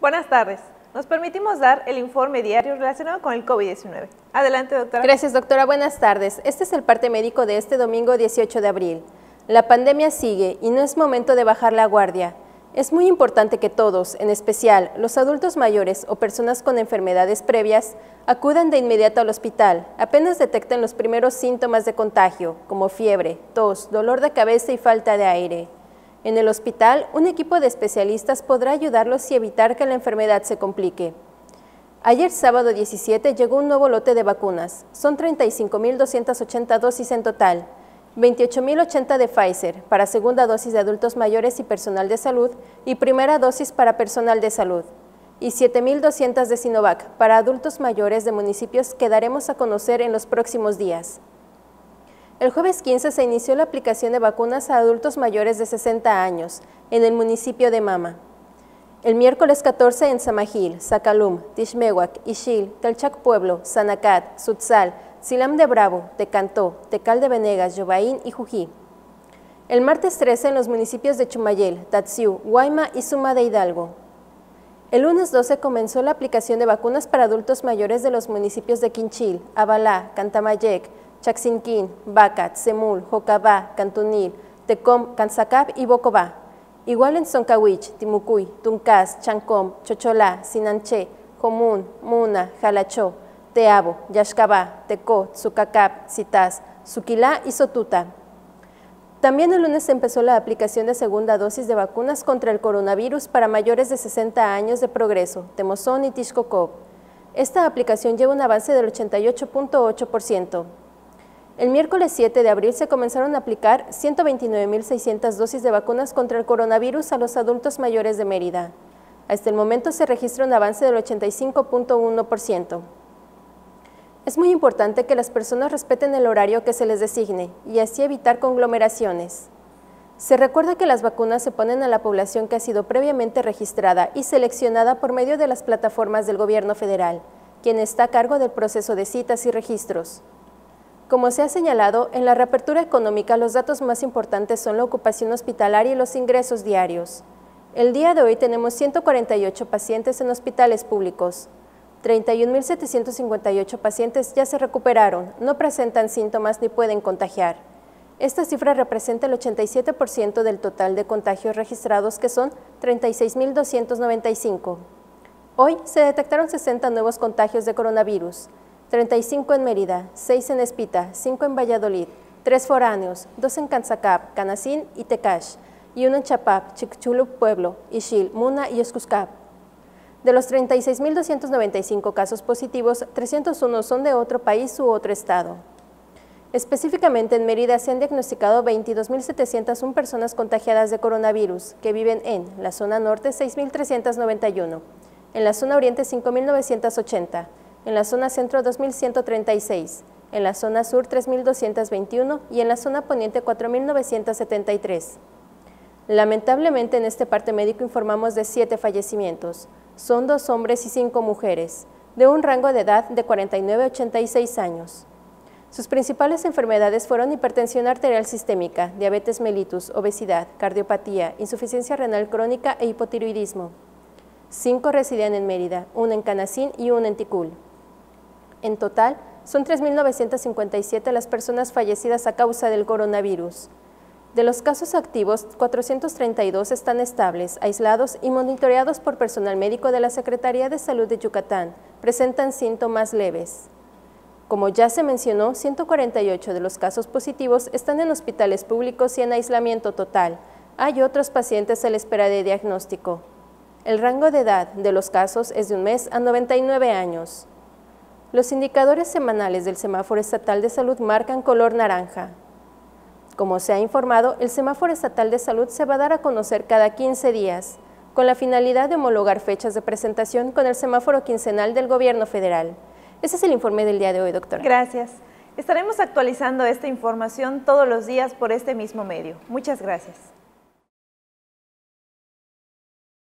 Buenas tardes. Nos permitimos dar el informe diario relacionado con el COVID-19. Adelante, doctora. Gracias, doctora. Buenas tardes. Este es el parte médico de este domingo 18 de abril. La pandemia sigue y no es momento de bajar la guardia. Es muy importante que todos, en especial los adultos mayores o personas con enfermedades previas, acudan de inmediato al hospital apenas detecten los primeros síntomas de contagio, como fiebre, tos, dolor de cabeza y falta de aire. En el hospital, un equipo de especialistas podrá ayudarlos y evitar que la enfermedad se complique. Ayer sábado 17 llegó un nuevo lote de vacunas. Son 35.280 dosis en total, 28.080 de Pfizer para segunda dosis de adultos mayores y personal de salud y primera dosis para personal de salud, y 7.200 de Sinovac para adultos mayores de municipios que daremos a conocer en los próximos días. El jueves 15 se inició la aplicación de vacunas a adultos mayores de 60 años en el municipio de Mama. El miércoles 14 en Samajil, Zacalum, Tixmehuac, Ixil, Telchac Pueblo, Sanacat, Sutzal, Silam de Bravo, Tecantó, Tecal de Venegas, Yobaín y Jují. El martes 13 en los municipios de Chumayel, Tatsiú, Guayma y Suma de Hidalgo. El lunes 12 comenzó la aplicación de vacunas para adultos mayores de los municipios de Quinchil, Abalá, Cantamayec, Chaxinquín, Bacat, Semul, Jocabá, Cantunil, Tecom, Canzacap y Bocobá. Igual en Soncahuich, Timucuy, Tuncás, Chancom, Chocholá, Sinanché, Jomún, Muna, Jalachó, Teabo, Yaxcabá, Tecó, Tzucacap, Citás, Suquilá y Sotuta. También el lunes empezó la aplicación de segunda dosis de vacunas contra el coronavirus para mayores de 60 años de Progreso, Temozón y Tixcocop. Esta aplicación lleva un avance del 88.8%. El miércoles 7 de abril se comenzaron a aplicar 129.600 dosis de vacunas contra el coronavirus a los adultos mayores de Mérida. Hasta el momento se registra un avance del 85.1%. Es muy importante que las personas respeten el horario que se les designe y así evitar conglomeraciones. Se recuerda que las vacunas se ponen a la población que ha sido previamente registrada y seleccionada por medio de las plataformas del gobierno federal, quien está a cargo del proceso de citas y registros. Como se ha señalado, en la reapertura económica los datos más importantes son la ocupación hospitalaria y los ingresos diarios. El día de hoy tenemos 148 pacientes en hospitales públicos. 31.758 pacientes ya se recuperaron, no presentan síntomas ni pueden contagiar. Esta cifra representa el 87% del total de contagios registrados, que son 36.295. Hoy se detectaron 60 nuevos contagios de coronavirus, 35 en Mérida, 6 en Espita, 5 en Valladolid, 3 foráneos, 2 en Canzacap, Canacín y Tecash, y 1 en Chapap, Chicxulub Pueblo, Ixil, Muna y Escuzcap. De los 36.295 casos positivos, 301 son de otro país u otro estado. Específicamente en Mérida se han diagnosticado 22.701 personas contagiadas de coronavirus, que viven en la zona norte 6.391, en la zona oriente 5.980, en la zona centro 2.136, en la zona sur 3.221 y en la zona poniente 4.973. Lamentablemente en este parte médico informamos de 7 fallecimientos. Son 2 hombres y 5 mujeres, de un rango de edad de 49 a 86 años. Sus principales enfermedades fueron hipertensión arterial sistémica, diabetes mellitus, obesidad, cardiopatía, insuficiencia renal crónica e hipotiroidismo. 5 residían en Mérida, 1 en Canacín y 1 en Ticul. En total, son 3.957 las personas fallecidas a causa del coronavirus. De los casos activos, 432 están estables, aislados y monitoreados por personal médico de la Secretaría de Salud de Yucatán. Presentan síntomas leves. Como ya se mencionó, 148 de los casos positivos están en hospitales públicos y en aislamiento total. Hay otros pacientes a la espera de diagnóstico. El rango de edad de los casos es de 1 mes a 99 años. Los indicadores semanales del Semáforo Estatal de Salud marcan color naranja. Como se ha informado, el Semáforo Estatal de Salud se va a dar a conocer cada 15 días, con la finalidad de homologar fechas de presentación con el semáforo quincenal del Gobierno Federal. Ese es el informe del día de hoy, doctora. Gracias. Estaremos actualizando esta información todos los días por este mismo medio. Muchas gracias.